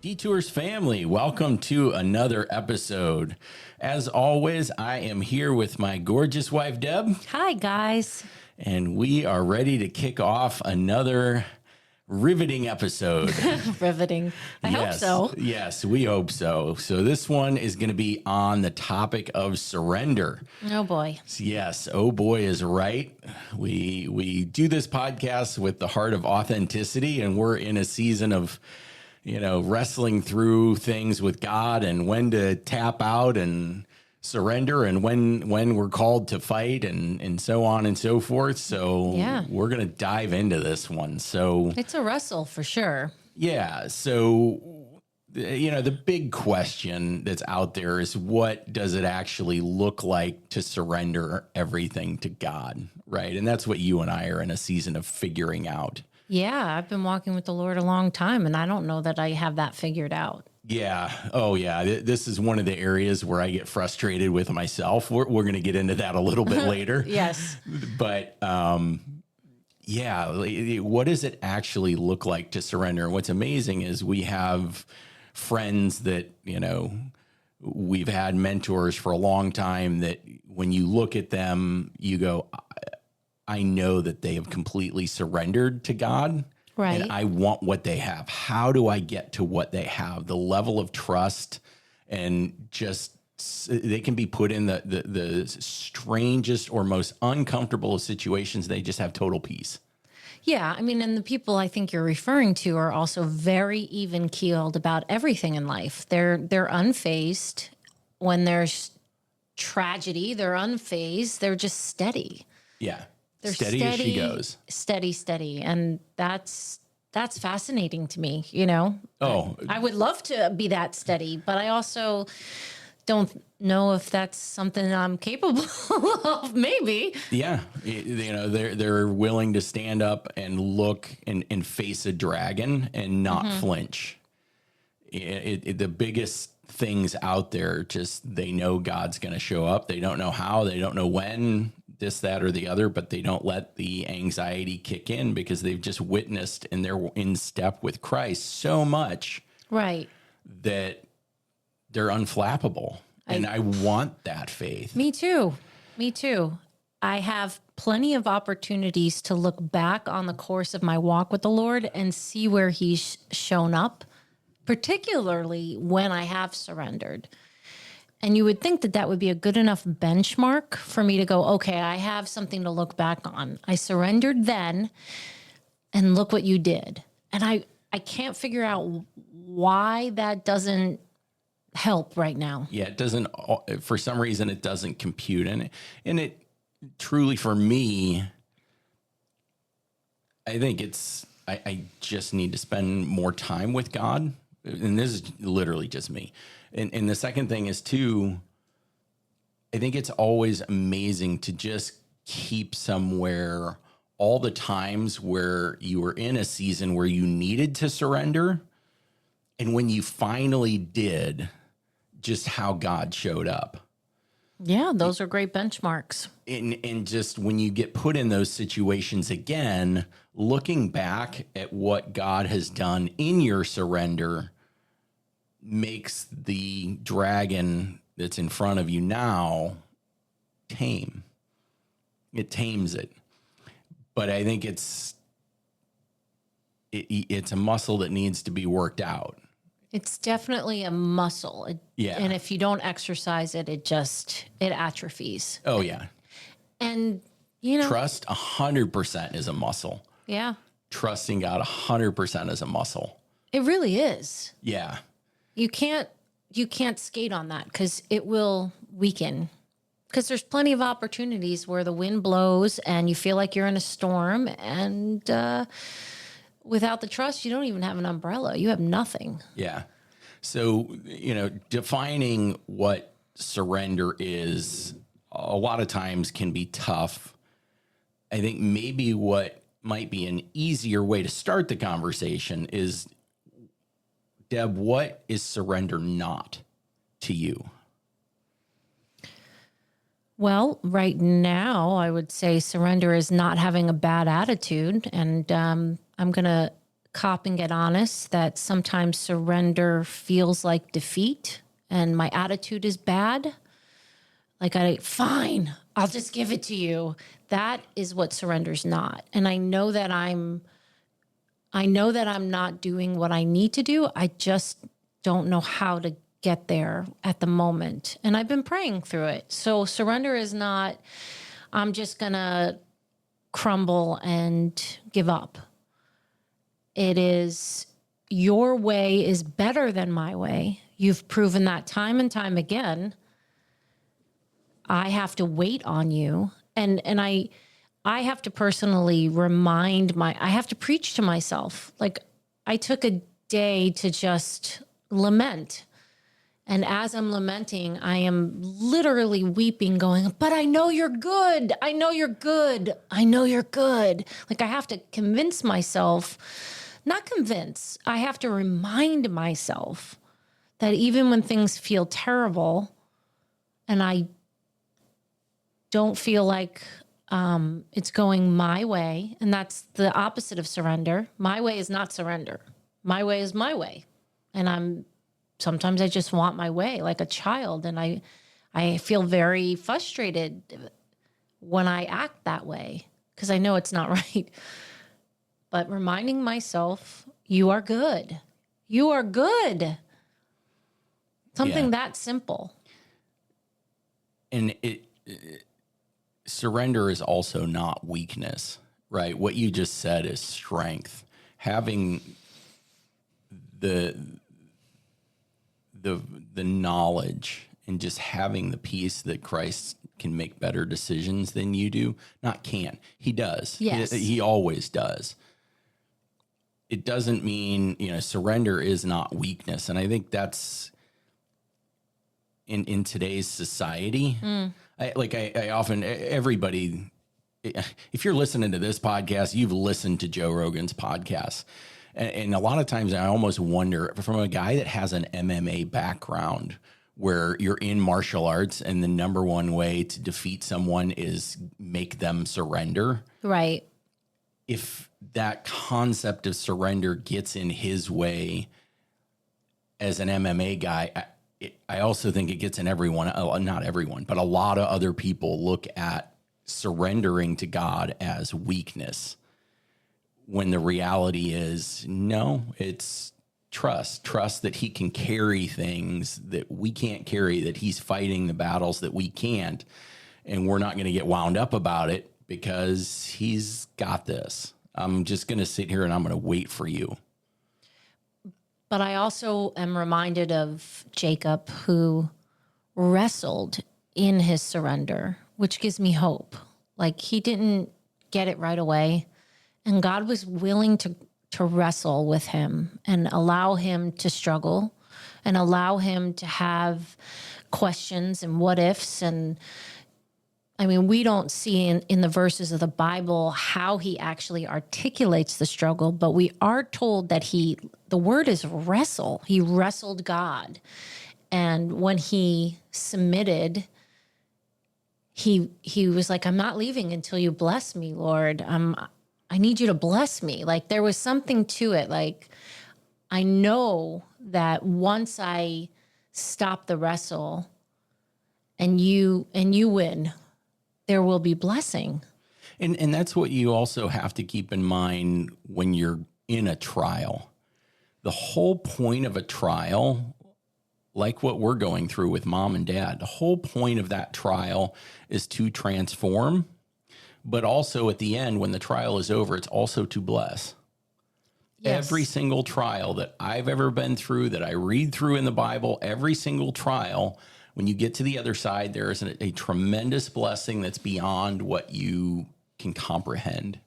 Detours family, welcome to another episode. As always, I am here with my gorgeous wife, Deb, Hi, guys. and we are ready to kick off another riveting episode. Riveting. I hope so. Yes, we hope so. So this one is going to be on the topic of surrender. Oh, boy. Yes, oh boy is right. We do this podcast with the heart of authenticity, and we're in a season of wrestling through things with God and when to tap out and surrender and when we're called to fight and so on and so forth. So we're going to dive into this one. So it's a wrestle for sure. Yeah. So, the big question that's out there is, what does it actually look like to surrender everything to God? Right. And that's what you and I are in a season of figuring out. Yeah, I've been walking with the Lord a long time, and I don't know that I have that figured out. Yeah. Oh, yeah. This is one of the areas where I get frustrated with myself. We're going to get into that a little bit later. Yes. But what does it actually look like to surrender? And what's amazing is we have friends that, we've had mentors for a long time that when you look at them, you go, I know that they have completely surrendered to God. Right. And I want what they have. How do I get to what they have? The level of trust, and just they can be put in the strangest or most uncomfortable of situations. They just have total peace. Yeah. I mean, and the people I think you're referring to are also very even keeled about everything in life. They're unfazed when there's tragedy. They're unfazed. They're just steady. Yeah. They're steady as she goes. Steady. And that's fascinating to me, Oh. I would love to be that steady, but I also don't know if that's something I'm capable of, maybe. Yeah. They're willing to stand up and look and face a dragon and not flinch. The biggest things out there, just they know God's going to show up. They don't know how, they don't know when, this, that, or the other, but they don't let the anxiety kick in because they've just witnessed and they're in step with Christ so much, right, that they're unflappable. And I want that faith. Me too. I have plenty of opportunities to look back on the course of my walk with the Lord and see where he's shown up, particularly when I have surrendered. And you would think that that would be a good enough benchmark for me to go, okay, I have something to look back on. I surrendered then, and look what you did. And I can't figure out why that doesn't help right now. Yeah, it doesn't, for some reason, it doesn't compute. And it truly, for me, I think I just need to spend more time with God. And this is literally just me. And the second thing is, too, I think it's always amazing to just keep somewhere all the times where you were in a season where you needed to surrender. And when you finally did, just how God showed up. Yeah, those are great benchmarks. And just when you get put in those situations again, looking back at what God has done in your surrender makes the dragon that's in front of you now tame. It tames it. But I think it's a muscle that needs to be worked out. It's definitely a muscle. And if you don't exercise it, it atrophies. Oh, yeah. And, trust 100% is a muscle. Yeah. Trusting God 100% is a muscle. It really is. Yeah. You can't skate on that because it will weaken. Because there's plenty of opportunities where the wind blows and you feel like you're in a storm, and without the trust, you don't even have an umbrella. You have nothing. Yeah. So, defining what surrender is a lot of times can be tough. I think maybe what might be an easier way to start the conversation is, Deb, what is surrender not to you? Well, right now, I would say surrender is not having a bad attitude. And I'm going to cop and get honest that sometimes surrender feels like defeat and my attitude is bad. Like, fine, I'll just give it to you. That is what surrender's not. And I know that I'm not doing what I need to do. I just don't know how to get there at the moment. And I've been praying through it. So surrender is not, I'm just going to crumble and give up. It is, your way is better than my way. You've proven that time and time again. I have to wait on you. And I have to personally I have to preach to myself. Like, I took a day to just lament. And as I'm lamenting, I am literally weeping, going, but I know you're good. I know you're good. I know you're good. Like, I have to convince myself, not convince, I have to remind myself that even when things feel terrible and I don't feel like it's going my way, and that's the opposite of surrender. My way is not surrender. My way is my way. And sometimes I just want my way like a child. And I feel very frustrated when I act that way because I know it's not right. But reminding myself, you are good. You are good. Something that simple. And surrender is also not weakness, right? What you just said is strength. Having the knowledge and just having the peace that Christ can make better decisions than you do. Not can. He does. Yes. He always does. It doesn't mean, surrender is not weakness. And I think that's in today's society. I often, everybody, if you're listening to this podcast, you've listened to Joe Rogan's podcast. And a lot of times I almost wonder, from a guy that has an MMA background where you're in martial arts and the number one way to defeat someone is make them surrender. Right. If that concept of surrender gets in his way as an MMA guy, I also think it gets in everyone, not everyone, but a lot of other people look at surrendering to God as weakness, when the reality is, no, it's trust that he can carry things that we can't carry, that he's fighting the battles that we can't. And we're not going to get wound up about it because he's got this. I'm just going to sit here and I'm going to wait for you. But I also am reminded of Jacob, who wrestled in his surrender, which gives me hope. Like, he didn't get it right away. And God was willing to wrestle with him and allow him to struggle and allow him to have questions and what ifs. And I mean, we don't see in the verses of the Bible how he actually articulates the struggle, but we are told that the word is wrestle. He wrestled God. And when he submitted, he was like, I'm not leaving until you bless me, Lord. I need you to bless me. Like, there was something to it. Like, I know that once I stop the wrestle and you win, there will be blessing. And that's what you also have to keep in mind when you're in a trial. The whole point of a trial, like what we're going through with mom and dad, the whole point of that trial is to transform. But also at the end, when the trial is over, it's also to bless. Yes. Every single trial that I've ever been through, that I read through in the Bible, every single trial, when you get to the other side, there is a tremendous blessing that's beyond what you can comprehend.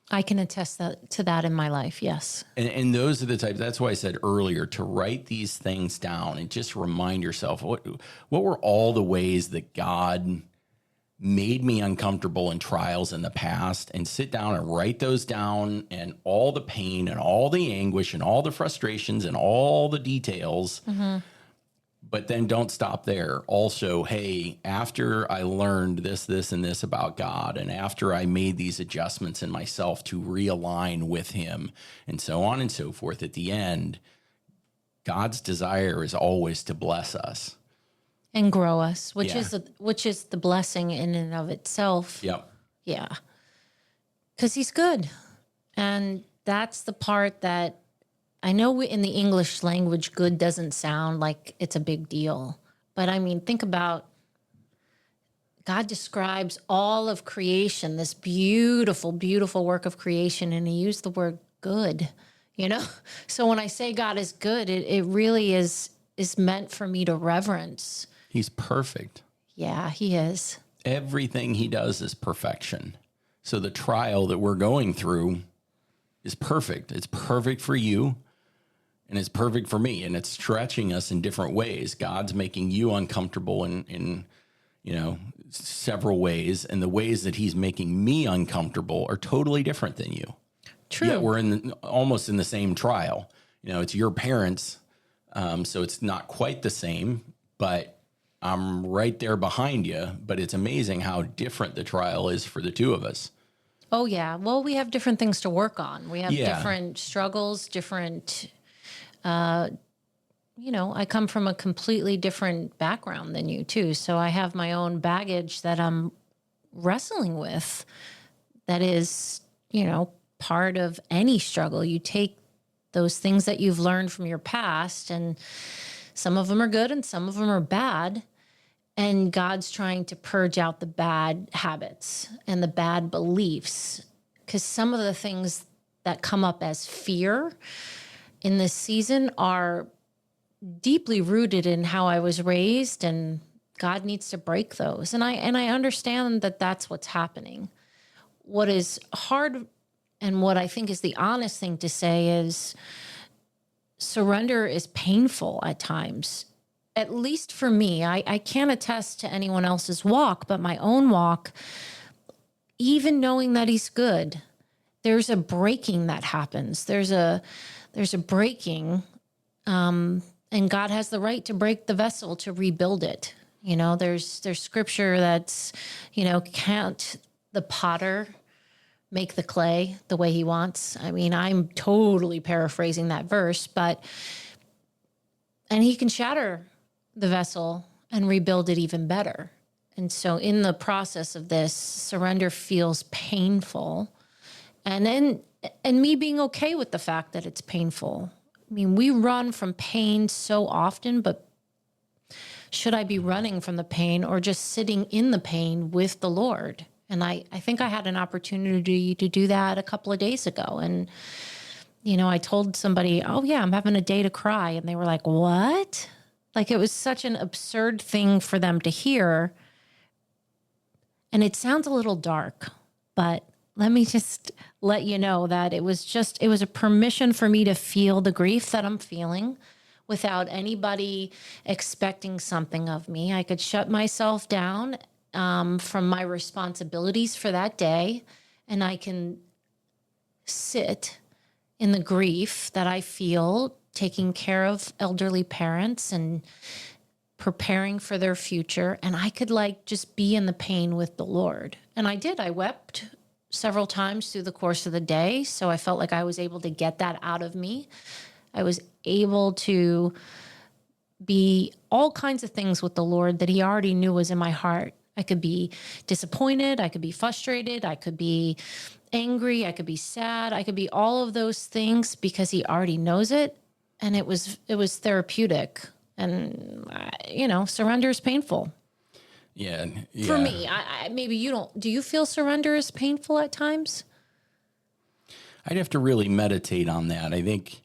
I can attest to that in my life, yes. And those are the types, that's why I said earlier, to write these things down and just remind yourself, what were all the ways that God made me uncomfortable in trials in the past, and sit down and write those down, and all the pain and all the anguish and all the frustrations and all the details. Mm-hmm. But then don't stop there. Also, hey, after I learned this, and this about God, and after I made these adjustments in myself to realign with him and so on and so forth, at the end, God's desire is always to bless us. And grow us, Yeah. which is the blessing in and of itself. Yep. Yeah. Because he's good. And that's the part that I know in the English language, good doesn't sound like it's a big deal. But I mean, think about God describes all of creation, this beautiful, beautiful work of creation, and he used the word good, you know? So when I say God is good, it really is meant for me to reverence. He's perfect. Yeah, he is. Everything he does is perfection. So the trial that we're going through is perfect. It's perfect for you. And it's perfect for me, and it's stretching us in different ways. God's making you uncomfortable in several ways, and the ways that he's making me uncomfortable are totally different than you. True. Yet we're almost in the same trial. It's your parents, so it's not quite the same, but I'm right there behind you. But it's amazing how different the trial is for the two of us. Oh, yeah. Well, we have different things to work on. We have different struggles, different... I come from a completely different background than you too. So I have my own baggage that I'm wrestling with. That is, part of any struggle. You take those things that you've learned from your past, and some of them are good and some of them are bad. And God's trying to purge out the bad habits and the bad beliefs. Because some of the things that come up as fear in this season are deeply rooted in how I was raised, and God needs to break those. And I understand that that's what's happening. What is hard and what I think is the honest thing to say is surrender is painful at times. At least for me, I can't attest to anyone else's walk, but my own walk, even knowing that he's good, there's a breaking that happens. There's a breaking, and God has the right to break the vessel to rebuild it. There's scripture that's, can't the potter make the clay the way he wants? I mean, I'm totally paraphrasing that verse, and he can shatter the vessel and rebuild it even better. And so in the process of this, surrender feels painful. And me being okay with the fact that it's painful. I mean, we run from pain so often, but should I be running from the pain or just sitting in the pain with the Lord? And I think I had an opportunity to do that a couple of days ago. And, I told somebody, oh yeah, I'm having a day to cry. And they were like, what? Like, it was such an absurd thing for them to hear. And it sounds a little dark, but let me just let you know that it was a permission for me to feel the grief that I'm feeling without anybody expecting something of me. I could shut myself down from my responsibilities for that day, and I can sit in the grief that I feel taking care of elderly parents and preparing for their future. And I could just be in the pain with the Lord. And I did. I wept several times through the course of the day. So I felt like I was able to get that out of me. I was able to be all kinds of things with the Lord that he already knew was in my heart. I could be disappointed. I could be frustrated. I could be angry. I could be sad. I could be all of those things because he already knows it. And it was therapeutic. And, surrender is painful. Yeah. For me, maybe you don't. Do you feel surrender is painful at times? I'd have to really meditate on that. I think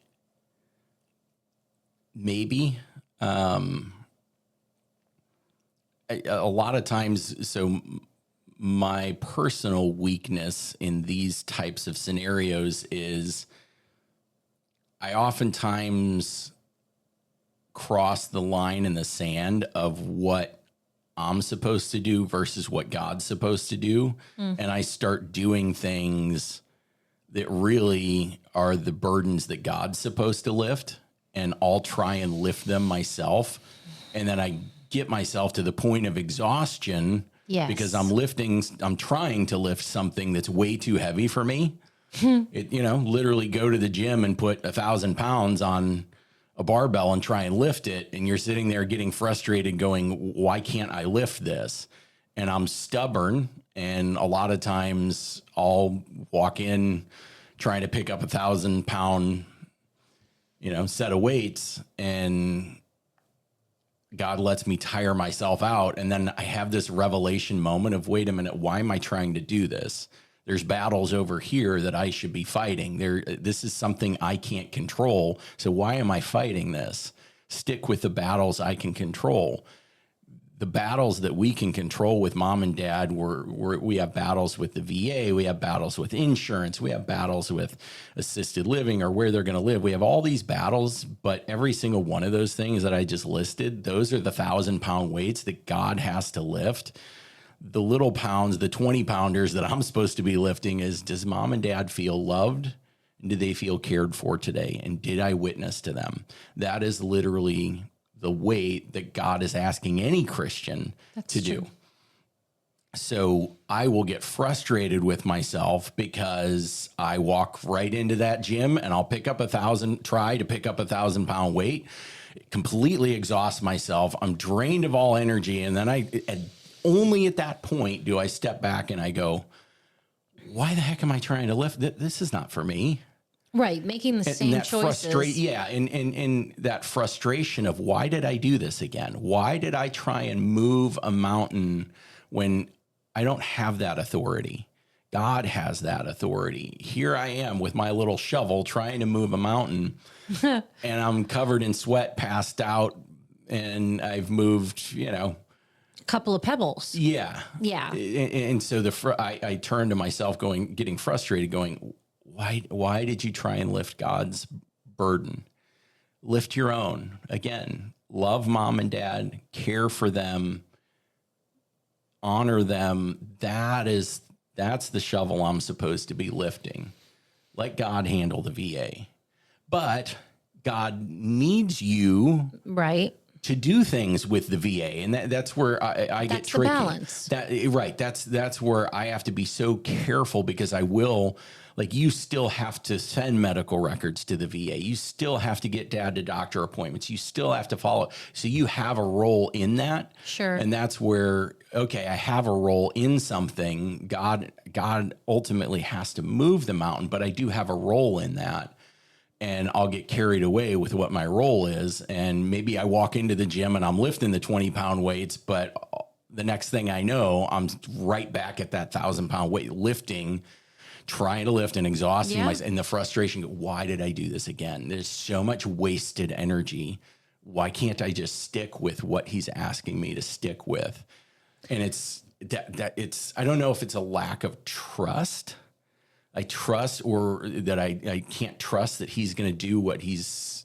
maybe a lot of times. So my personal weakness in these types of scenarios is I oftentimes cross the line in the sand of what I'm supposed to do versus what God's supposed to do. And I start doing things that really are the burdens that God's supposed to lift. And I'll try and lift them myself. And then I get myself to the point of exhaustion Yes. because I'm trying to lift something that's way too heavy for me. Literally go to the gym and put 1,000 pounds on a barbell and try and lift it. And you're sitting there getting frustrated going, why can't I lift this? And I'm stubborn. And a lot of times I'll walk in trying to pick up 1,000 pound, set of weights, and God lets me tire myself out. And then I have this revelation moment of, wait a minute, why am I trying to do this? There's battles over here that I should be fighting. This is something I can't control. So why am I fighting this? Stick with the battles I can control. The battles that we can control with mom and dad, we have battles with the VA, we have battles with insurance, we have battles with assisted living or where they're going to live. We have all these battles, but every single one of those things that I just listed, those are the 1,000-pound weights that God has to lift. The little pounds, the 20 pounders that I'm supposed to be lifting is, does mom and dad feel loved? And do they feel cared for today? And did I witness to them? That is literally the weight that God is asking any Christian to do. So I will get frustrated with myself because I walk right into that gym and I'll try to pick up 1,000-pound weight, completely exhaust myself. I'm drained of all energy. And then only at that point do I step back and I go, why the heck am I trying to lift? This is not for me. Right. Making the same choices. And that frustration of, why did I do this again? Why did I try and move a mountain when I don't have that authority? God has that authority. Here I am with my little shovel trying to move a mountain and I'm covered in sweat, passed out, and I've moved, couple of pebbles. Yeah. Yeah. And so I turn to myself getting frustrated, going, why did you try and lift God's burden? Lift your own. Again, love mom and dad, care for them, honor them. That's the shovel I'm supposed to be lifting. Let God handle the VA. But God needs you. Right. To do things with the VA. And that's where I get tricky. That's the balance. Right. That's where I have to be so careful because you still have to send medical records to the VA. You still have to get dad to doctor appointments. You still have to follow. So you have a role in that. Sure. And that's where, okay, I have a role in something. God ultimately has to move the mountain, but I do have a role in that. And I'll get carried away with what my role is. And maybe I walk into the gym and I'm lifting the 20-pound weights, but the next thing I know, I'm right back at that 1,000-pound weight lifting, trying to lift and exhausting myself. And the frustration, why did I do this again? There's so much wasted energy. Why can't I just stick with what he's asking me to stick with? And I don't know if it's a lack of trust. I trust, or that I can't trust that he's going to do what he's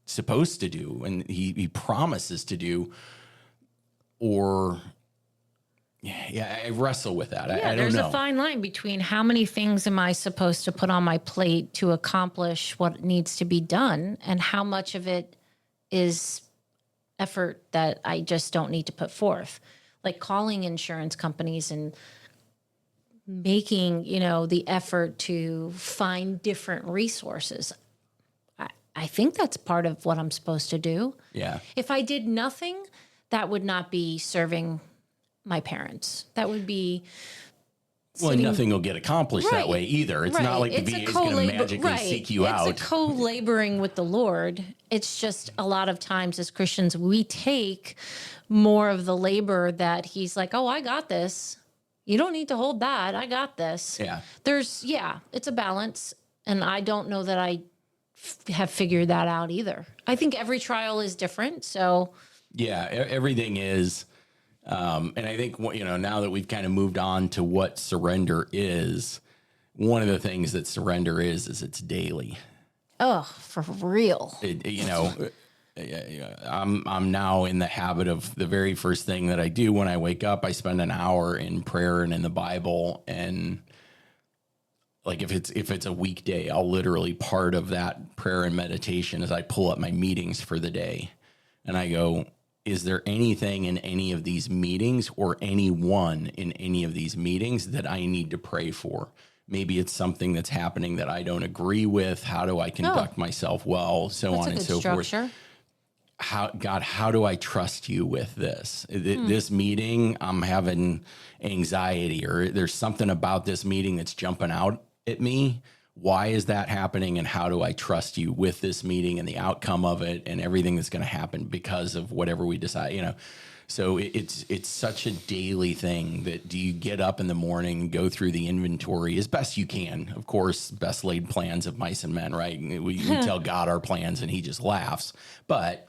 supposed to do and he promises to do, or I wrestle with that. I don't know. There's a fine line between how many things am I supposed to put on my plate to accomplish what needs to be done and how much of it is effort that I just don't need to put forth. Like calling insurance companies and making, the effort to find different resources. I think that's part of what I'm supposed to do. Yeah. If I did nothing, that would not be serving my parents. That would be nothing will get accomplished that way either. It's not like the VA is going to magically seek you out. It's a co-laboring with the Lord. It's just a lot of times as Christians, we take more of the labor that he's like, oh, I got this. You don't need to hold that. I got this. Yeah. It's a balance. And I don't know that I have figured that out either. I think every trial is different. So yeah, everything is. And I think, now that we've kind of moved on to what surrender is, one of the things that surrender is it's daily. Oh, for real. I'm now in the habit of the very first thing that I do when I wake up, I spend an hour in prayer and in the Bible. And like if it's a weekday, I'll literally part of that prayer and meditation as I pull up my meetings for the day. And I go, is there anything in any of these meetings or anyone in any of these meetings that I need to pray for? Maybe it's something that's happening that I don't agree with. How do I conduct myself well? So That's on a and good so structure. forth. How do I trust you with this? This meeting, I'm having anxiety, or there's something about this meeting that's jumping out at me. Why is that happening? And how do I trust you with this meeting and the outcome of it and everything that's going to happen because of whatever we decide, So it's such a daily thing that do you get up in the morning, go through the inventory as best you can? Of course, best laid plans of mice and men, right? We tell God our plans and he just laughs. But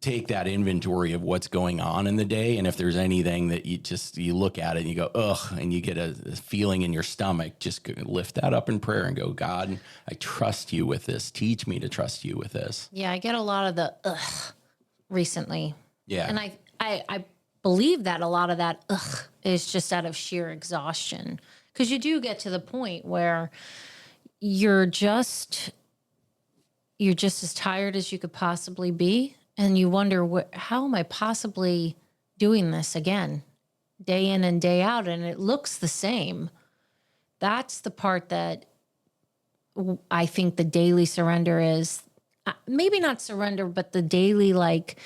take that inventory of what's going on in the day. And if there's anything that you look at it and you go, ugh, and you get a feeling in your stomach, just lift that up in prayer and go, God, I trust you with this. Teach me to trust you with this. Yeah, I get a lot of the ugh recently. Yeah. And I believe that a lot of that ugh is just out of sheer exhaustion. Because you do get to the point where you're just as tired as you could possibly be. And you wonder, how am I possibly doing this again, day in and day out? And it looks the same. That's the part that I think the daily surrender is. Maybe not surrender, but the daily, like,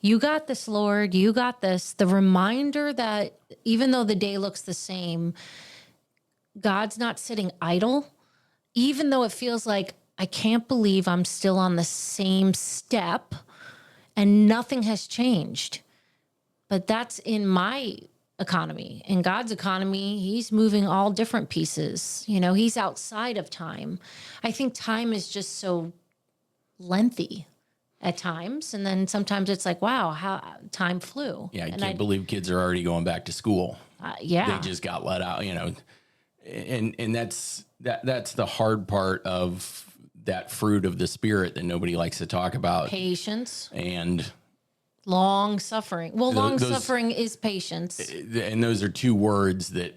you got this, Lord, you got this. The reminder that even though the day looks the same, God's not sitting idle, even though it feels like, I can't believe I'm still on the same step and nothing has changed. But that's in my economy. In God's economy, he's moving all different pieces. He's outside of time. I think time is just so lengthy at times. And then sometimes it's like, wow, how time flew. Yeah, I and can't believe kids are already going back to school. Yeah. They just got let out, and that's the hard part of that fruit of the spirit that nobody likes to talk about. Patience. And long suffering. Well, long suffering is patience. And those are two words that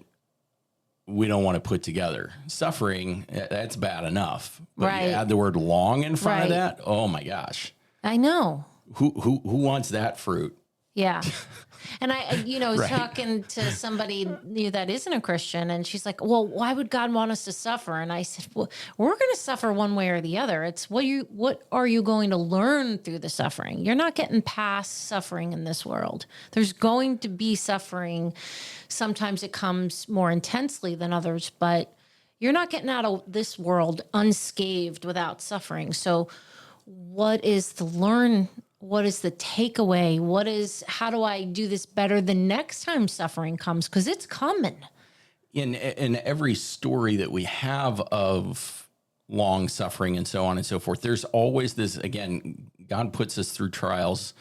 we don't want to put together. Suffering, that's bad enough. But Right. you add the word long in front of Right. that, oh my gosh. I know. Who wants that fruit? Yeah. And I was Right. talking to somebody that isn't a Christian, and she's like, well, why would God want us to suffer? And I said, well, we're going to suffer one way or the other. It's what are you going to learn through the suffering? You're not getting past suffering in this world. There's going to be suffering. Sometimes it comes more intensely than others, but you're not getting out of this world unscathed without suffering. So what is the learn? What is the takeaway? How do I do this better the next time suffering comes? Because it's coming. In every story that we have of long suffering and so on and so forth, there's always this, again, God puts us through trials.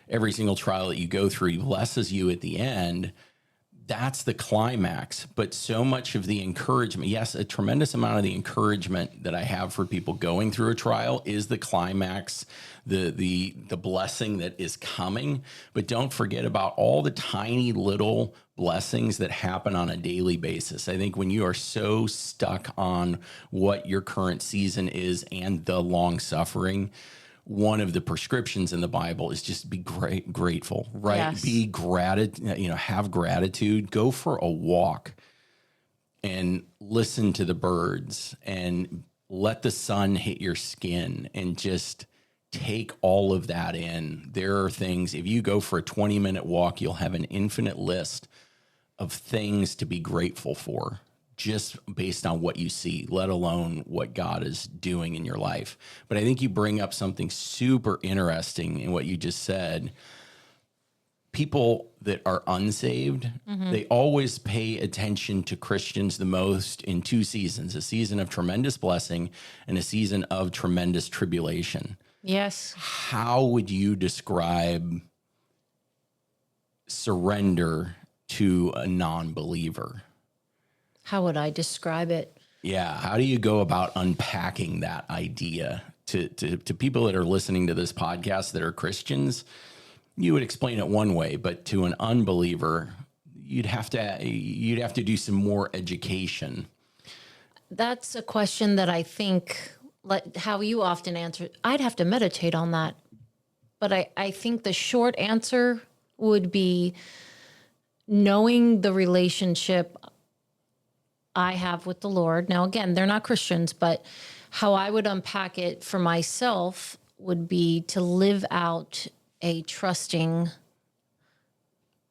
Every single trial that you go through, he blesses you at the end. That's the climax. But so much of the encouragement, yes, a tremendous amount of the encouragement that I have for people going through a trial is the climax, the blessing that is coming. But don't forget about all the tiny little blessings that happen on a daily basis. I think when you are so stuck on what your current season is and the long suffering, one of the prescriptions in the Bible is just be grateful, right? Yes. Be have gratitude, go for a walk and listen to the birds and let the sun hit your skin and just take all of that in. There are things, if you go for a 20-minute walk, you'll have an infinite list of things to be grateful for, just based on what you see, let alone what God is doing in your life. But I think you bring up something super interesting in what you just said. People that are unsaved, they always pay attention to Christians the most in two seasons, a season of tremendous blessing and a season of tremendous tribulation. Yes. How would you describe surrender to a non-believer? How would I describe it? Yeah. How do you go about unpacking that idea to people that are listening to this podcast that are Christians? You would explain it one way, but to an unbeliever, you'd have to do some more education. That's a question that I think, like how you often answer, I'd have to meditate on that But I think the short answer would be knowing the relationship I have with the Lord. Now, again, they're not Christians, but how I would unpack it for myself would be to live out a trusting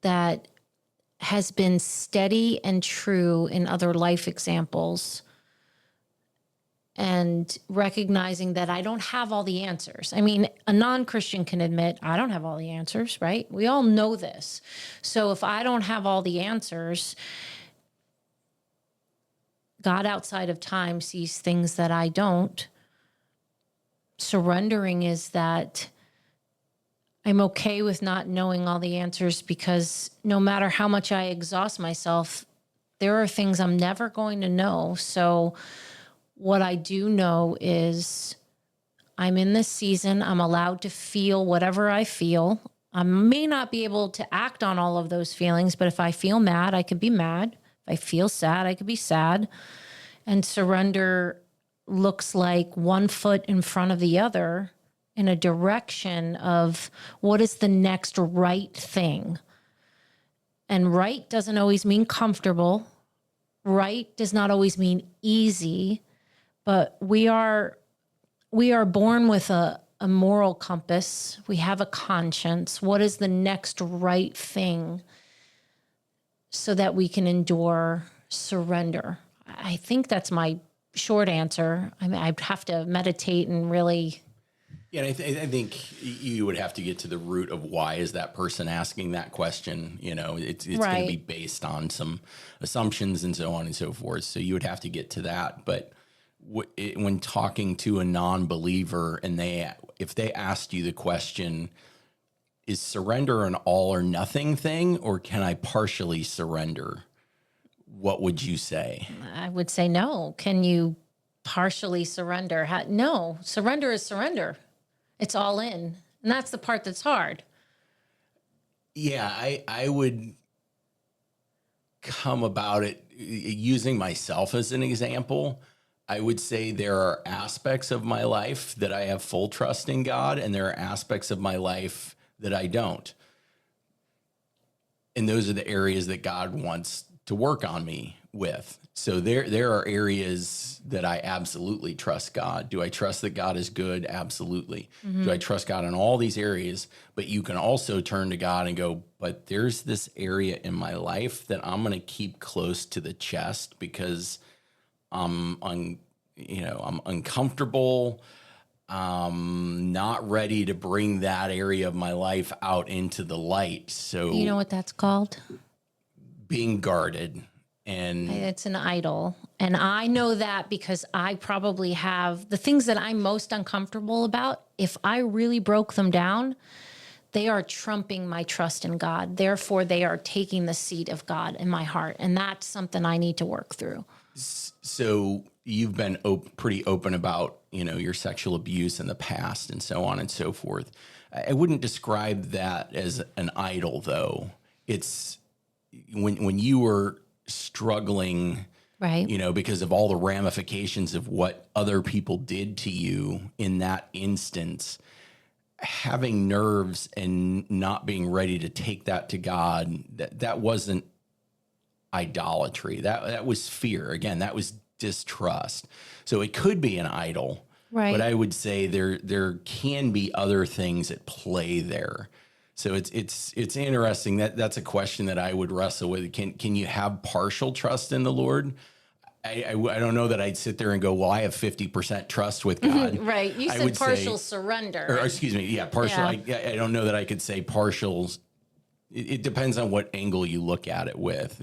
that has been steady and true in other life examples, and recognizing that I don't have all the answers. I mean, a non-Christian can admit, I don't have all the answers, right? We all know this. So if I don't have all the answers, God outside of time sees things that I don't. Surrendering is that I'm okay with not knowing all the answers, because no matter how much I exhaust myself, there are things I'm never going to know. So what I do know is I'm in this season. I'm allowed to feel whatever I feel. I may not be able to act on all of those feelings, but if I feel mad, I could be mad. If I feel sad, I could be sad. And surrender looks like one foot in front of the other in a direction of what is the next right thing. And right doesn't always mean comfortable. Right does not always mean easy, but we are born with a moral compass. We have a conscience. What is the next right thing so that we can endure surrender? I think that's my short answer. I mean, I'd have to meditate and really. Yeah, I think you would have to get to the root of why is that person asking that question. You know, it's Right. going to be based on some assumptions and so on and so forth. So you would have to get to that. But when talking to a non-believer, and if they asked you the question, is surrender an all or nothing thing, or can I partially surrender? What would you say? I would say no. Can you partially surrender? No, surrender is surrender. It's all in. And that's the part that's hard. Yeah, I would come about it using myself as an example. I would say there are aspects of my life that I have full trust in God, and there are aspects of my life that I don't. And those are the areas that God wants to work on me with. So there are areas that I absolutely trust God. Do I trust that God is good? Absolutely. Mm-hmm. Do I trust God in all these areas? But you can also turn to God and go, but there's this area in my life that I'm going to keep close to the chest because I'm uncomfortable. Not ready to bring that area of my life out into the light. So you know what that's called? Being guarded. And it's an idol. And I know that because I probably have the things that I'm most uncomfortable about. If I really broke them down, they are trumping my trust in God. Therefore, they are taking the seat of God in my heart. And that's something I need to work through. So you've been pretty open about, your sexual abuse in the past and so on and so forth. I wouldn't describe that as an idol, though. It's when you were struggling, right? Because of all the ramifications of what other people did to you in that instance, having nerves and not being ready to take that to God, that wasn't idolatry. That was fear. Again, that was distrust. So it could be an idol, right? But I would say there can be other things at play there. So it's interesting. That's a question that I would wrestle with. Can you have partial trust in the Lord? I don't know that I'd sit there and go, well, I have 50% trust with God. Right. You said partial surrender. Or excuse me. Yeah, partial. Yeah. I don't know that I could say partial. It depends on what angle you look at it with.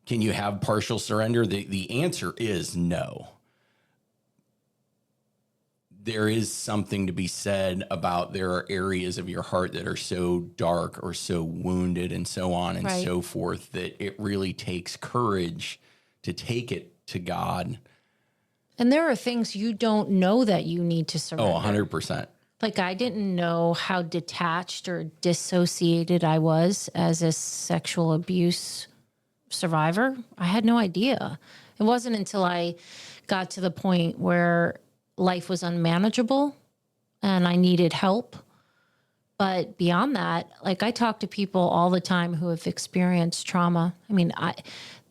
Can you have partial surrender? The answer is no. There is something to be said about there are areas of your heart that are so dark or so wounded and so on and so forth that it really takes courage to take it to God. And there are things you don't know that you need to surrender. Oh, 100%. Like I didn't know how detached or dissociated I was as a sexual abuse survivor. I had no idea. It wasn't until I got to the point where life was unmanageable and I needed help But beyond that, like I talk to people all the time who have experienced trauma. I mean,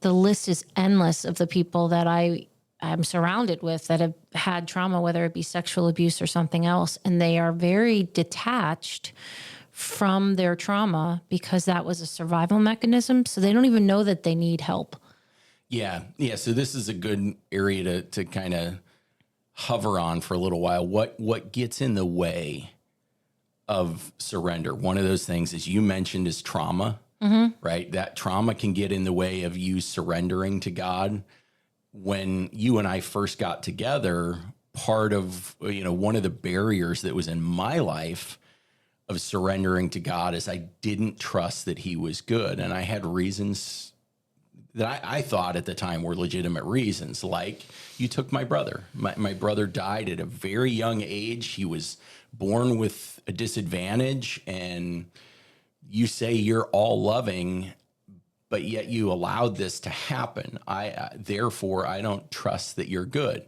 the list is endless of the people that I'm surrounded with that have had trauma, whether it be sexual abuse or something else, and they are very detached from their trauma because that was a survival mechanism. So they don't even know that they need help. Yeah. Yeah. So this is a good area to kind of hover on for a little while. What gets in the way of surrender? One of those things, as you mentioned, is trauma, right? That trauma can get in the way of you surrendering to God. When you and I first got together, part of, one of the barriers that was in my life of surrendering to God is I didn't trust that he was good. And I had reasons that I thought at the time were legitimate reasons. Like, you took my brother. My brother died at a very young age. He was born with a disadvantage, and you say you're all loving, but yet you allowed this to happen. Therefore, I don't trust that you're good.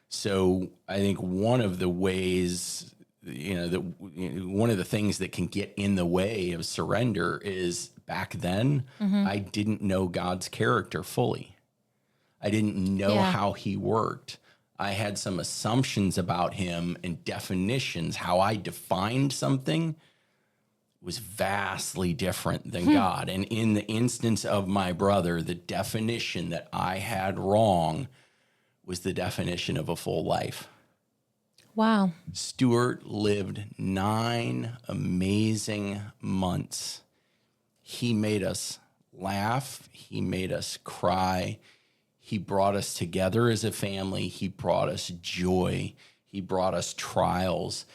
So I think one of the ways, one of the things that can get in the way of surrender is, back then, I didn't know God's character fully. I didn't know how he worked. I had some assumptions about him and definitions. How I defined something was vastly different than God. And in the instance of my brother, the definition that I had wrong was the definition of a full life. Wow. Stuart lived 9 amazing months. He made us laugh. He made us cry. He brought us together as a family. He brought us joy. He brought us trials.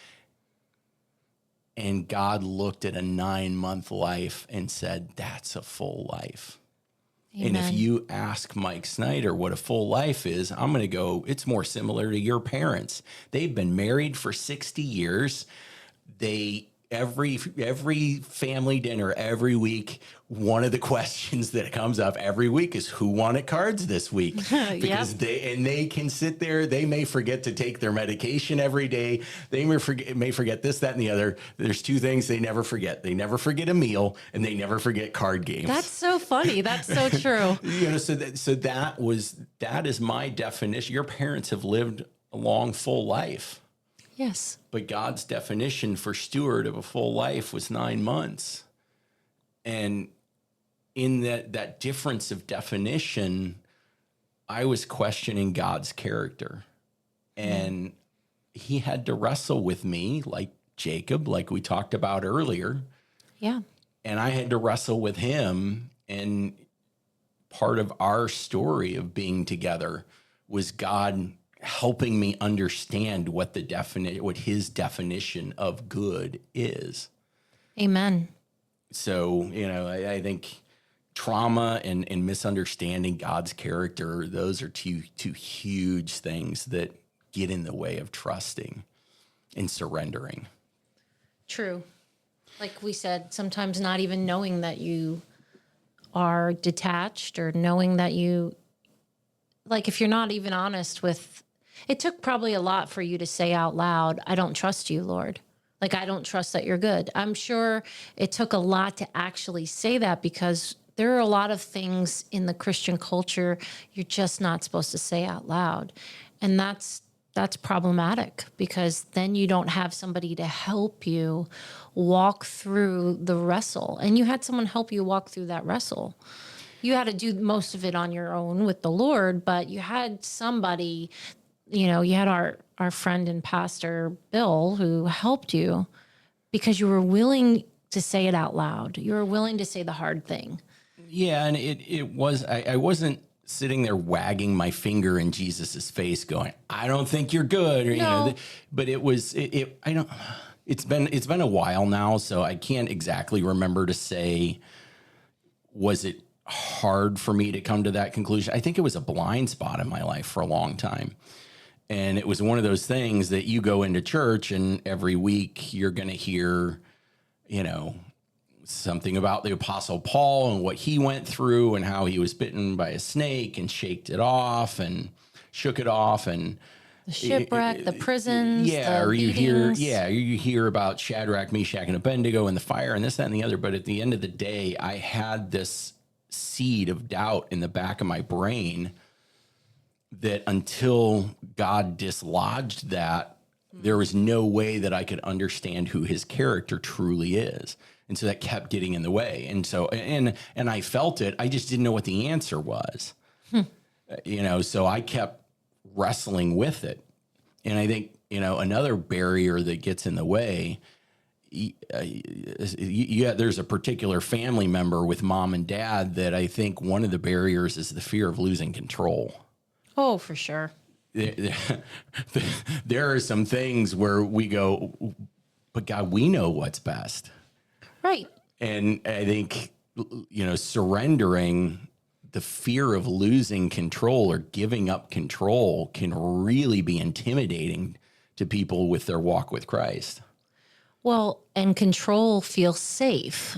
And God looked at a 9-month life and said, that's a full life. Amen. And if you ask Mike Snyder what a full life is, I'm going to go, it's more similar to your parents. They've been married for 60 years. Every family dinner, every week, one of the questions that comes up every week is, who wanted cards this week? Because they can sit there. They may forget to take their medication every day. They may forget this, that, and the other. There's 2 things they never forget. They never forget a meal, and they never forget card games. That's so funny. That's so true. That is my definition. Your parents have lived a long, full life. Yes. But God's definition for Stuart of a full life was 9 months. And in that difference of definition, I was questioning God's character. And he had to wrestle with me, like Jacob, like we talked about earlier. Yeah. And I had to wrestle with him. And part of our story of being together was God helping me understand what his definition of good is. Amen. So, I think trauma and misunderstanding God's character, those are two huge things that get in the way of trusting and surrendering. True. Like we said, sometimes not even knowing that you are detached, or knowing that if you're not even honest with, it took probably a lot for you to say out loud, I don't trust you, Lord. Like, I don't trust that you're good. I'm sure it took a lot to actually say that, because there are a lot of things in the Christian culture you're just not supposed to say out loud. And that's problematic, because then you don't have somebody to help you walk through the wrestle. And you had someone help you walk through that wrestle. You had to do most of it on your own with the Lord, but you had somebody, you had our friend and pastor, Bill, who helped you because you were willing to say it out loud. You were willing to say the hard thing. Yeah, and it was, I wasn't sitting there wagging my finger in Jesus's face going, I don't think you're good. Or, but it was, it's been a while now, so I can't exactly remember to say, was it hard for me to come to that conclusion? I think it was a blind spot in my life for a long time. And it was one of those things that you go into church and every week you're going to hear, something about the Apostle Paul and what he went through and how he was bitten by a snake and shook it off. And The shipwreck, the prisons, yeah, the or beatings. you hear about Shadrach, Meshach, and Abednego and the fire and this, that, and the other. But at the end of the day, I had this seed of doubt in the back of my brain that until God dislodged that, there was no way that I could understand who his character truly is. And so that kept getting in the way. And so, and I felt it. I just didn't know what the answer was, so I kept wrestling with it. And I think, another barrier that gets in the way, there's a particular family member with mom and dad that I think one of the barriers is the fear of losing control. Oh, for sure. There are some things where we go, but God, we know what's best. Right. And I think, surrendering the fear of losing control or giving up control can really be intimidating to people with their walk with Christ. Well, and control feels safe.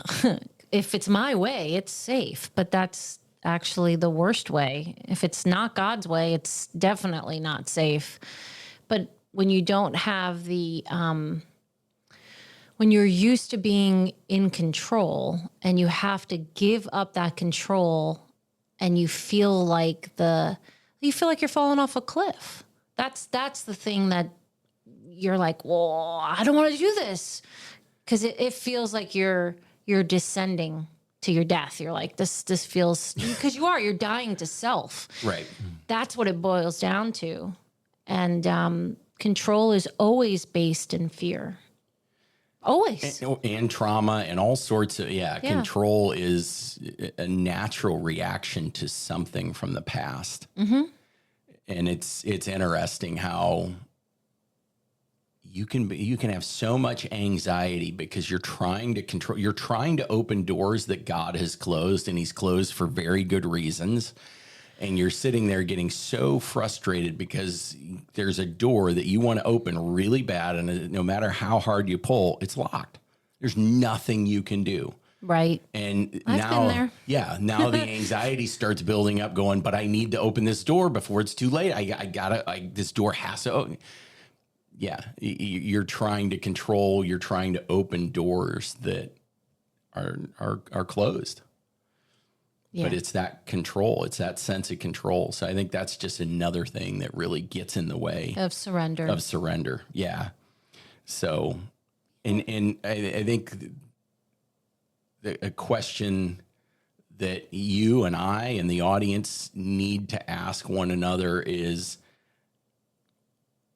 If it's my way, it's safe, but that's actually the worst way. If it's not God's way, it's definitely not safe. But when you don't have when you're used to being in control and you have to give up that control and you feel like you're falling off a cliff. That's the thing that you're like, well, I don't want to do this. Because it feels like you're descending to your death. You're like, this feels, because you're dying to self. Right. That's what it boils down to. And control is always based in fear. Always. And trauma and all sorts of, control is a natural reaction to something from the past. Mm-hmm. And it's interesting how you can have so much anxiety because you're trying to control, you're trying to open doors that God has closed, and he's closed for very good reasons. And you're sitting there getting so frustrated because there's a door that you want to open really bad, and no matter how hard you pull, it's locked. There's nothing you can do. Right. And I've been there. now the anxiety starts building up going, but I need to open this door before it's too late. This door has to, you're trying to control, you're trying to open doors that are closed. Yeah. But it's that control. It's that sense of control. So I think that's just another thing that really gets in the way of surrender. Yeah. So, and I think a question that you and I and the audience need to ask one another is,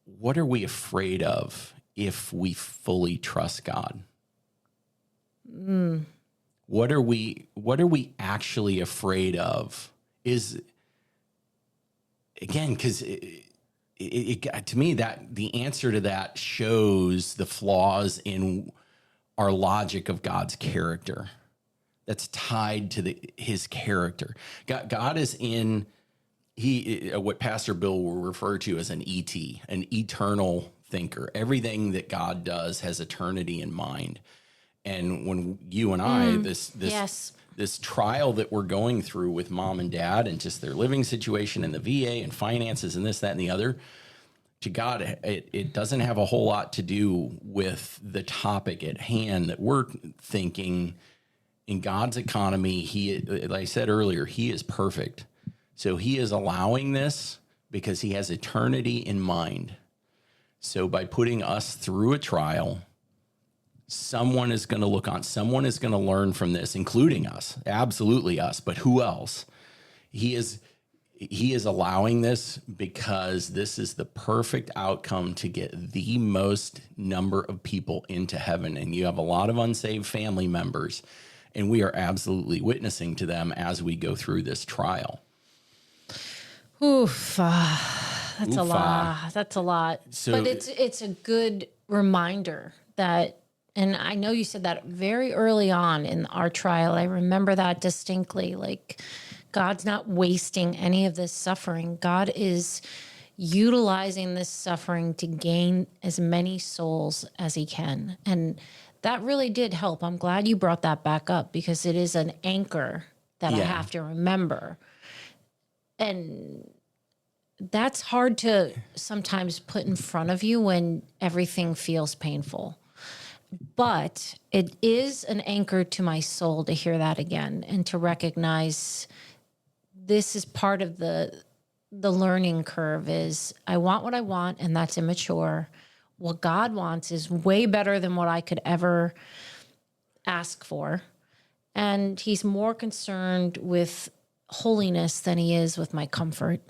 what are we afraid of if we fully trust God? What are we actually afraid of? Is, again, because it to me, that the answer to that shows the flaws in our logic of God's character. That's tied to his character. God is in what Pastor Bill will refer to as an ET, an eternal thinker. Everything that God does has eternity in mind. And when you and I, this trial that we're going through with mom and dad and just their living situation and the VA and finances and this, that, and the other, to God, it doesn't have a whole lot to do with the topic at hand that we're thinking. In God's economy, like I said earlier, he is perfect. So he is allowing this because he has eternity in mind. So by putting us through a trial, someone is going to look on, someone is going to learn from this, including us, absolutely us, but who else? He is allowing this because this is the perfect outcome to get the most number of people into heaven. And you have a lot of unsaved family members, and we are absolutely witnessing to them as we go through this trial. Oof, that's a lot. That's a lot. So, but it's a good reminder that, and I know you said that very early on in our trial. I remember that distinctly. Like, God's not wasting any of this suffering. God is utilizing this suffering to gain as many souls as he can. And that really did help. I'm glad you brought that back up because it is an anchor that I have to remember. And that's hard to sometimes put in front of you when everything feels painful. But it is an anchor to my soul to hear that again and to recognize this is part of the learning curve. Is I want what I want, and that's immature. What God wants is way better than what I could ever ask for. And he's more concerned with holiness than he is with my comfort.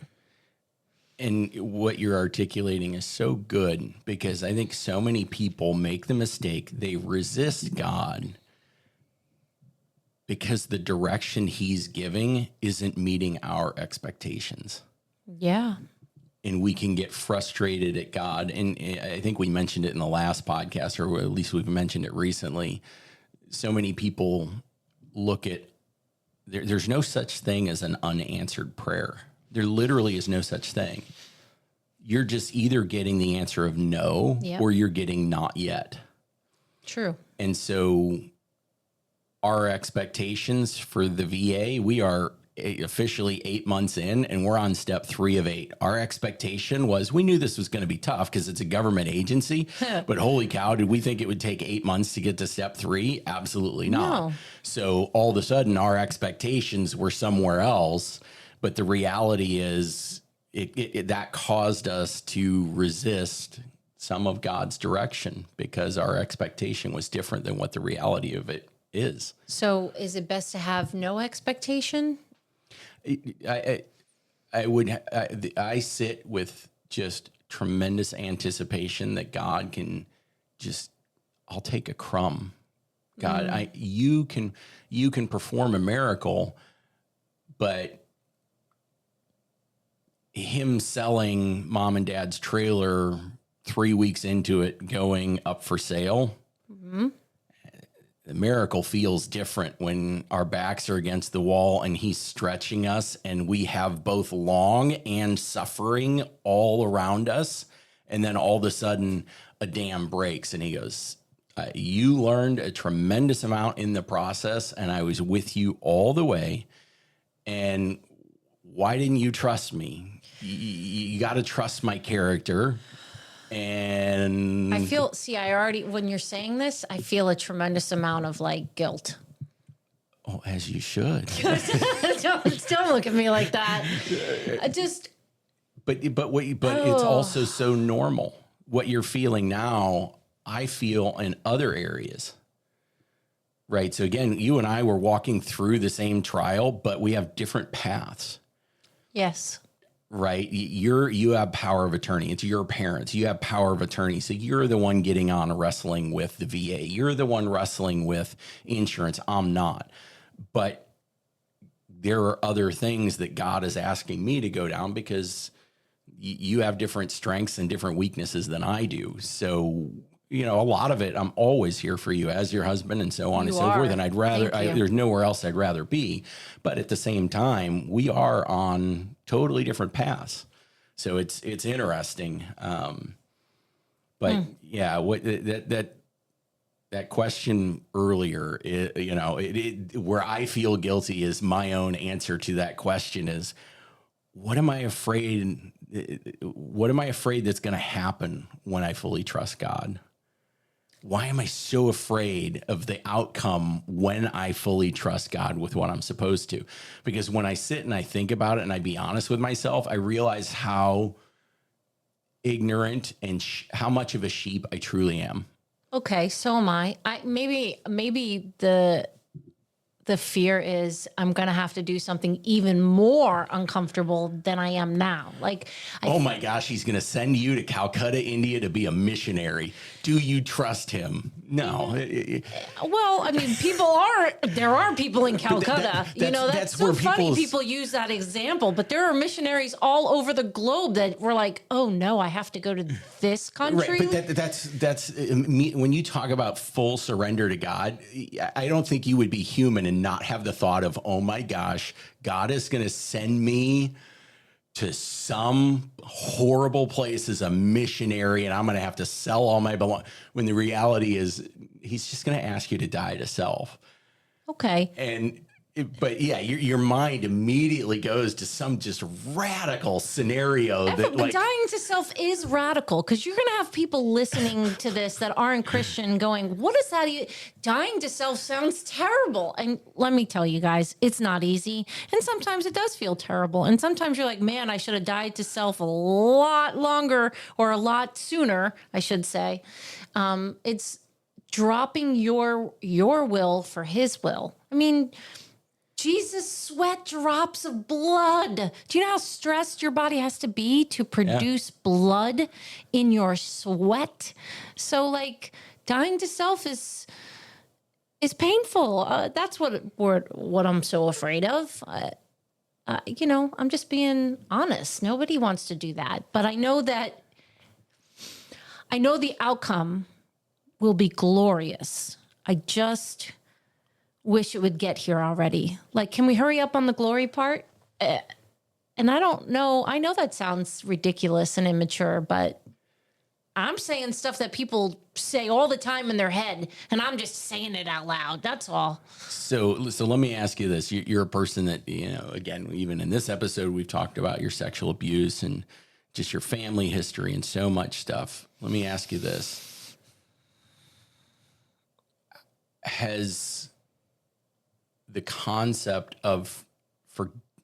And what you're articulating is so good, because I think so many people make the mistake. They resist God because the direction he's giving isn't meeting our expectations. Yeah. And we can get frustrated at God. And I think we mentioned it in the last podcast, or at least we've mentioned it recently. So many people look at, there's no such thing as an unanswered prayer. There literally is no such thing. You're just either getting the answer of no, or you're getting not yet. True. And so our expectations for the VA, we are officially 8 months in, and we're on step 3 of 8. Our expectation was, we knew this was going to be tough because it's a government agency, but holy cow, did we think it would take 8 months to get to step 3? Absolutely not. No. So all of a sudden our expectations were somewhere else, but the reality is that caused us to resist some of God's direction because our expectation was different than what the reality of it is. So is it best to have no expectation? I sit with just tremendous anticipation that God can just, I'll take a crumb. God, you can perform a miracle, but him selling mom and dad's trailer 3 weeks into it going up for sale, the miracle feels different when our backs are against the wall and he's stretching us and we have both long and suffering all around us. And then all of a sudden a dam breaks and he goes, you learned a tremendous amount in the process and I was with you all the way. And why didn't you trust me? You got to trust my character. And I feel, when you're saying this, I feel a tremendous amount of like guilt. Oh, as you should. Don't look at me like that. But it's also so normal. What you're feeling now, I feel in other areas. Right. So again, you and I were walking through the same trial, but we have different paths. Yes. Right. You have power of attorney. It's your parents. You have power of attorney. So you're the one getting on wrestling with the VA. You're the one wrestling with insurance. I'm not. But there are other things that God is asking me to go down because you have different strengths and different weaknesses than I do. So, a lot of it, I'm always here for you as your husband and so on and so forth. And I'd rather, there's nowhere else I'd rather be. But at the same time, we are on totally different paths. So it's interesting. What that question earlier, where I feel guilty is my own answer to that question is, what am I afraid that's going to happen when I fully trust God? Why am I so afraid of the outcome when I fully trust God with what I'm supposed to? Because when I sit and I think about it and I be honest with myself, I realize how ignorant and how much of a sheep I truly am. Okay, so am I. Maybe the fear is I'm going to have to do something even more uncomfortable than I am now. My gosh, he's going to send you to Calcutta, India to be a missionary. Do you trust him? No. Well, I mean, there are people in Calcutta. That's so funny. People use that example, but there are missionaries all over the globe that were like, oh no, I have to go to this country. Right, but that's when you talk about full surrender to God, I don't think you would be human and not have the thought of, oh my gosh, God is going to send me to some horrible place as a missionary and I'm going to have to sell all my belongings. When the reality is he's just going to ask you to die to self. Okay. And But yeah, your mind immediately goes to some just radical scenario that like dying to self is radical because you're going to have people listening to this that aren't Christian going, what is that? Dying to self sounds terrible. And let me tell you guys, it's not easy. And sometimes it does feel terrible. And sometimes you're like, man, I should have died to self a lot longer or a lot sooner, I should say. It's dropping your will for his will. I mean, Jesus sweat drops of blood. Do you know how stressed your body has to be to produce blood in your sweat? So like dying to self is painful. That's what I'm so afraid of. I'm just being honest. Nobody wants to do that, but I know the outcome will be glorious. I just wish it would get here already. Like, can we hurry up on the glory part? And I don't know. I know that sounds ridiculous and immature, but I'm saying stuff that people say all the time in their head, and I'm just saying it out loud. That's all. So let me ask you this. You're a person that, again, even in this episode, we've talked about your sexual abuse and just your family history and so much stuff. Let me ask you this. Has the concept of,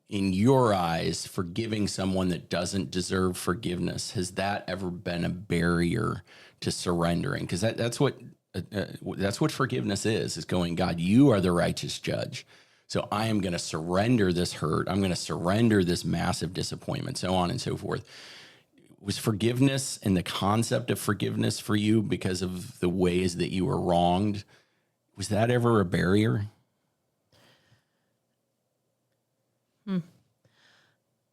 in your eyes, forgiving someone that doesn't deserve forgiveness, has that ever been a barrier to surrendering? Because that's what forgiveness is going, God, you are the righteous judge. So I am going to surrender this hurt. I'm going to surrender this massive disappointment, so on and so forth. Was forgiveness and the concept of forgiveness for you because of the ways that you were wronged, was that ever a barrier?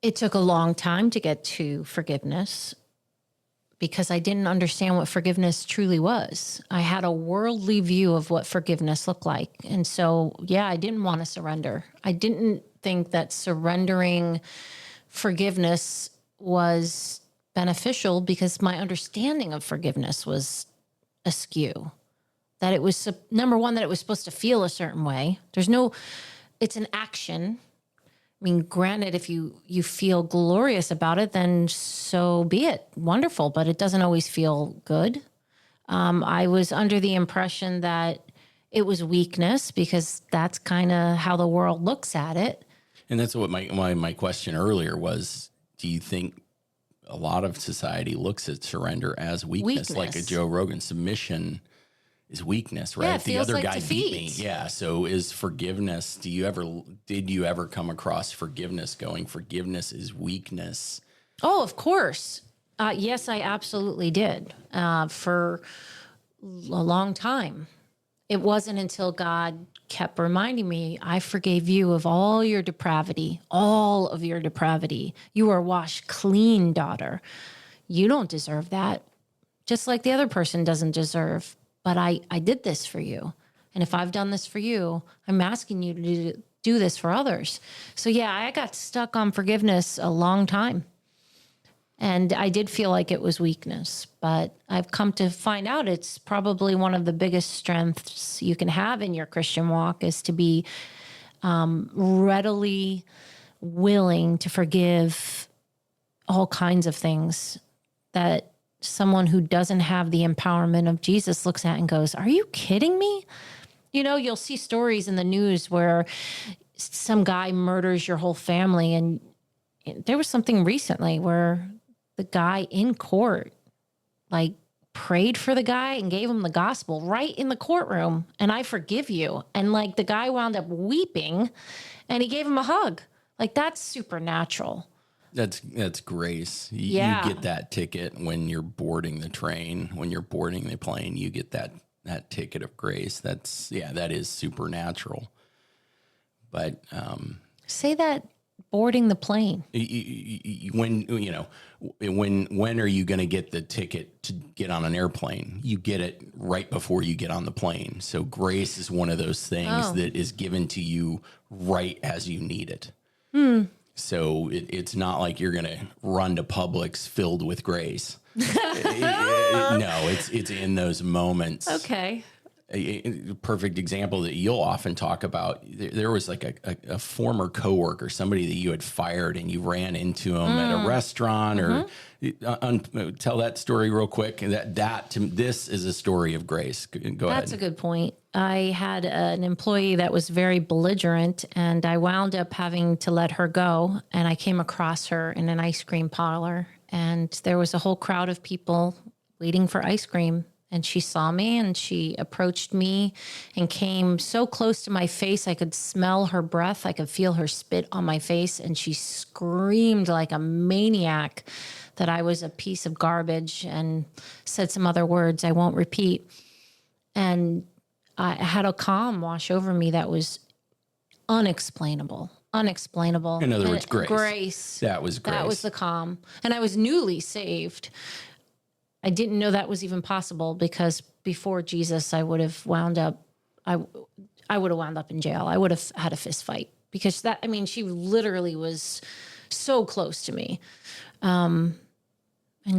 It took a long time to get to forgiveness because I didn't understand what forgiveness truly was. I had a worldly view of what forgiveness looked like. And so, I didn't want to surrender. I didn't think that surrendering forgiveness was beneficial because my understanding of forgiveness was askew. That it was, number one, that it was supposed to feel a certain way. It's an action. I mean, granted, if you feel glorious about it, then so be it. Wonderful, but it doesn't always feel good. I was under the impression that it was weakness because that's kind of how the world looks at it. And that's what my question earlier was. Do you think a lot of society looks at surrender as weakness. Like a Joe Rogan? Submission is weakness, right? Yeah, the other like guy beat me. Yeah. So is forgiveness, did you ever come across forgiveness going, forgiveness is weakness? Oh, of course. Yes, I absolutely did. For a long time. It wasn't until God kept reminding me, I forgave you of all of your depravity. You are washed clean, daughter. You don't deserve that. Just like the other person doesn't deserve. But I did this for you. And if I've done this for you, I'm asking you to do this for others. So I got stuck on forgiveness a long time. And I did feel like it was weakness, but I've come to find out it's probably one of the biggest strengths you can have in your Christian walk is to be readily willing to forgive all kinds of things that someone who doesn't have the empowerment of Jesus looks at and goes, are you kidding me? You'll see stories in the news where some guy murders your whole family. And there was something recently where the guy in court, prayed for the guy and gave him the gospel right in the courtroom. And I forgive you. And the guy wound up weeping and he gave him a hug. That's supernatural. That's grace. You get that ticket when you're boarding the train, when you're boarding the plane, you get that ticket of grace. That is supernatural. But, say that boarding the plane. When are you going to get the ticket to get on an airplane? You get it right before you get on the plane. So grace is one of those things that is given to you right as you need it. So it's not like you're going to run to Publix filled with grace. No, it's in those moments. Okay. a perfect example that you'll often talk about. There was like a former coworker, somebody that you had fired, and you ran into him at a restaurant, or tell that story real quick. This is a story of grace. Go ahead. That's a good point. I had an employee that was very belligerent, and I wound up having to let her go. And I came across her in an ice cream parlor, and there was a whole crowd of people waiting for ice cream. And she saw me, and she approached me and came so close to my face. I could smell her breath. I could feel her spit on my face. And she screamed like a maniac that I was a piece of garbage, and said some other words I won't repeat. And I had a calm wash over me that was unexplainable. In other words, grace. Grace. That was grace. That was the calm. And I was newly saved. I didn't know that was even possible, because before Jesus, I would have wound up in jail. I would have had a fist fight, because she literally was so close to me. And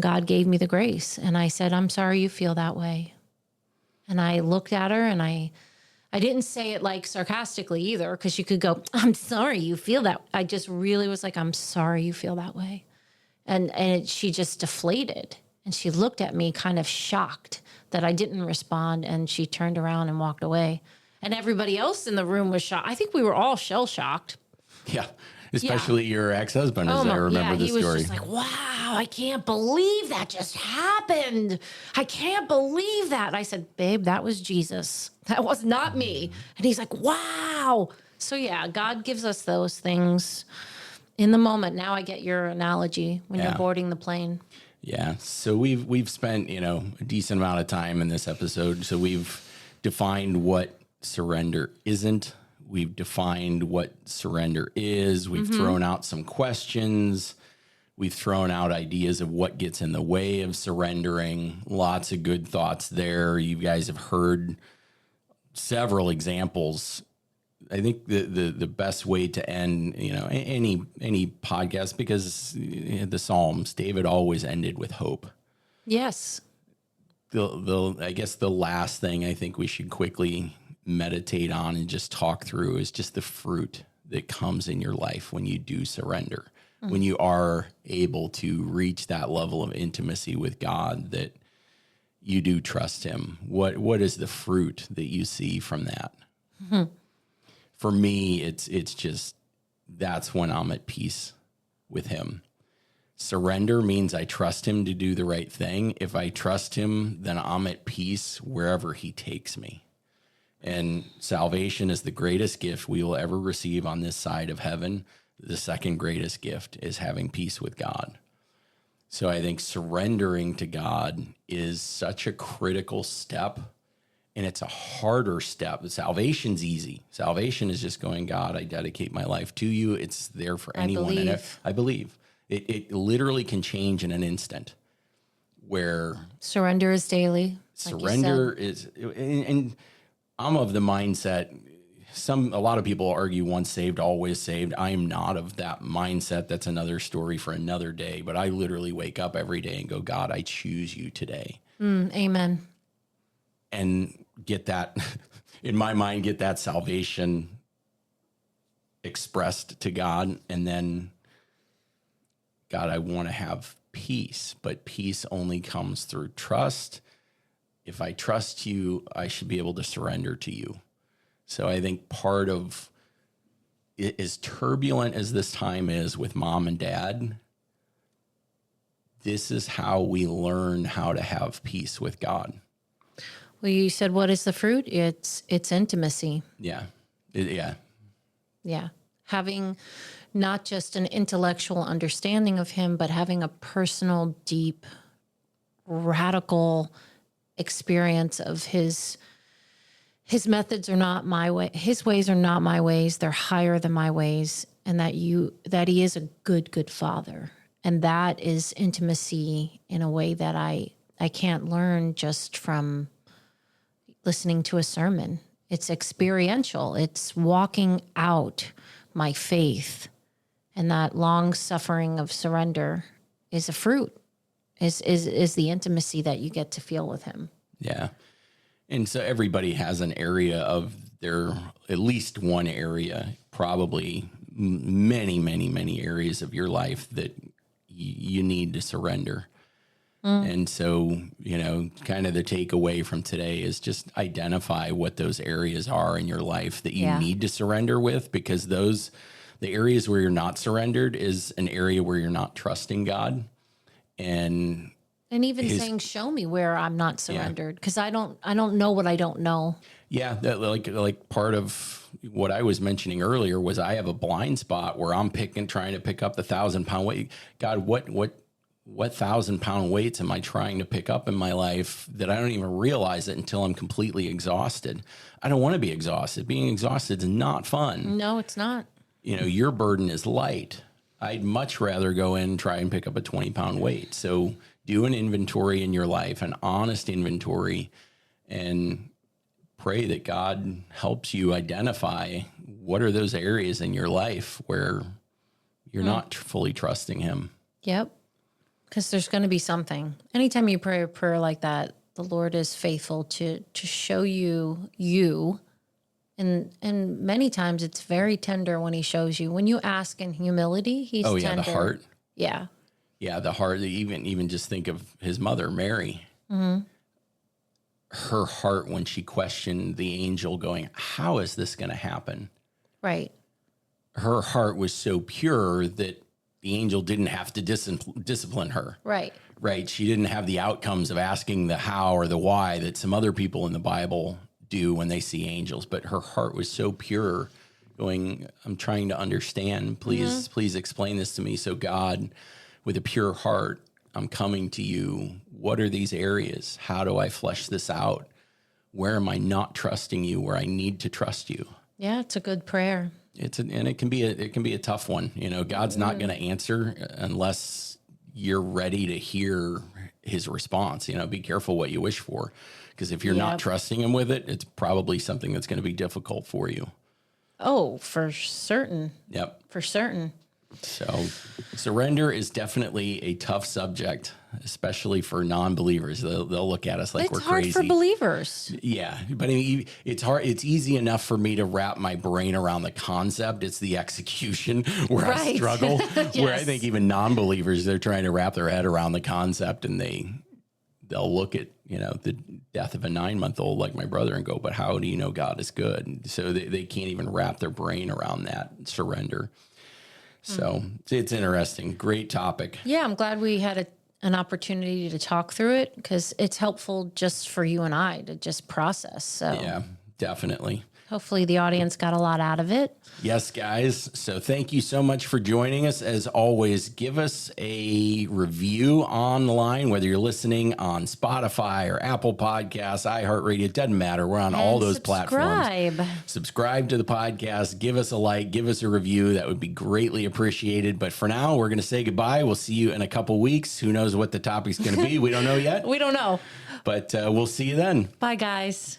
God gave me the grace. And I said, I'm sorry you feel that way. And I looked at her, and I didn't say it like sarcastically either, because you could go, I'm sorry you feel that. I just really was like, I'm sorry you feel that way. And she just deflated. And she looked at me kind of shocked that I didn't respond. And she turned around and walked away. And everybody else in the room was shocked. I think we were all shell shocked. Yeah. Especially your ex-husband, as I remember the story. He was just like, wow, I can't believe that just happened. I can't believe that. And I said, babe, that was Jesus. That was not me. And he's like, wow. So yeah, God gives us those things in the moment. Now I get your analogy when you're boarding the plane. Yeah. So we've spent, a decent amount of time in this episode. So we've defined what surrender isn't. We've defined what surrender is. We've thrown out some questions. We've thrown out ideas of what gets in the way of surrendering. Lots of good thoughts there. You guys have heard several examples. I think the best way to end, any podcast, because the Psalms, David always ended with hope. Yes. I guess the last thing I think we should quickly meditate on and just talk through is just the fruit that comes in your life when you do surrender, when you are able to reach that level of intimacy with God, that you do trust him. What is the fruit that you see from that? For me, it's just, that's when I'm at peace with him. Surrender means I trust him to do the right thing. If I trust him, then I'm at peace wherever he takes me. And salvation is the greatest gift we will ever receive on this side of heaven. The second greatest gift is having peace with God. So I think surrendering to God is such a critical step, and it's a harder step. Salvation's easy. Salvation is just going, God, I dedicate my life to you. It's there for anyone. And I believe. It literally can change in an instant, where surrender is daily. Surrender is, and I'm of the mindset, a lot of people argue once saved, always saved. I am not of that mindset. That's another story for another day. But I literally wake up every day and go, God, I choose you today. Amen. And get that, in my mind, get that salvation expressed to God. And then, God, I want to have peace, but peace only comes through trust. If I trust you, I should be able to surrender to you. So I think part of it, as turbulent as this time is with mom and dad, this is how we learn how to have peace with God. Well, you said, what is the fruit? It's intimacy. Yeah. Yeah. Having not just an intellectual understanding of him, but having a personal, deep, radical experience of his methods are not my way. His ways are not my ways. They're higher than my ways. And that he is a good father. And that is intimacy in a way that I can't learn just from listening to a sermon. It's experiential. It's walking out my faith. And that long suffering of surrender is a fruit, is the intimacy that you get to feel with him. Yeah. And so everybody has an area of their, at least one area, probably many, many, many areas of your life that you need to surrender. And so, kind of the takeaway from today is just identify what those areas are in your life that you need to surrender with, because the areas where you're not surrendered is an area where you're not trusting God. And even saying, show me where I'm not surrendered, because I don't know what I don't know. Yeah. That like part of what I was mentioning earlier was I have a blind spot where I'm trying to pick up the 1,000-pound weight. God, what 1,000-pound weights am I trying to pick up in my life that I don't even realize it until I'm completely exhausted? I don't want to be exhausted. Being exhausted is not fun. No, it's not. Your burden is light. I'd much rather go in and try and pick up a 20-pound weight. So do an inventory in your life, an honest inventory, and pray that God helps you identify what are those areas in your life where you're not fully trusting him. Yep. Because there's going to be something. Anytime you pray a prayer like that, the Lord is faithful to show you. And many times it's very tender when he shows you. When you ask in humility, he's tender. Oh, yeah, the heart. Yeah. Yeah, the heart. Even just think of his mother, Mary. Mm-hmm. Her heart when she questioned the angel going, how is this going to happen? Right. Her heart was so pure that the angel didn't have to discipline her. Right. Right. She didn't have the outcomes of asking the how or the why that some other people in the Bible do when they see angels. But her heart was so pure, going, I'm trying to understand. Please explain this to me. So God, with a pure heart, I'm coming to you. What are these areas? How do I flesh this out? Where am I not trusting you where I need to trust you? Yeah, it's a good prayer. And it can be a tough one. God's not going to answer unless you're ready to hear his response. Be careful what you wish for, because if you're not trusting him with it, it's probably something that's going to be difficult for you. Oh, for certain. Yep. For certain. So surrender is definitely a tough subject, especially for non-believers. They'll look at us like we're crazy. It's hard for believers. Yeah, but it's hard. It's easy enough for me to wrap my brain around the concept. It's the execution where I struggle, Yes. where I think even non-believers, they're trying to wrap their head around the concept, and they'll look at, the death of a 9-month-old like my brother and go, but how do you know God is good? And so they can't even wrap their brain around that surrender. So it's interesting. Great topic. Yeah, I'm glad we had an opportunity to talk through it, because it's helpful just for you and I to just process. So yeah, definitely. Hopefully the audience got a lot out of it. Yes, guys. So thank you so much for joining us. As always, give us a review online, whether you're listening on Spotify or Apple Podcasts, iHeartRadio. It doesn't matter. We're on all those platforms. Subscribe to the podcast. Give us a like. Give us a review. That would be greatly appreciated. But for now, we're going to say goodbye. We'll see you in a couple weeks. Who knows what the topic's going to be? We don't know yet. We don't know. But we'll see you then. Bye, guys.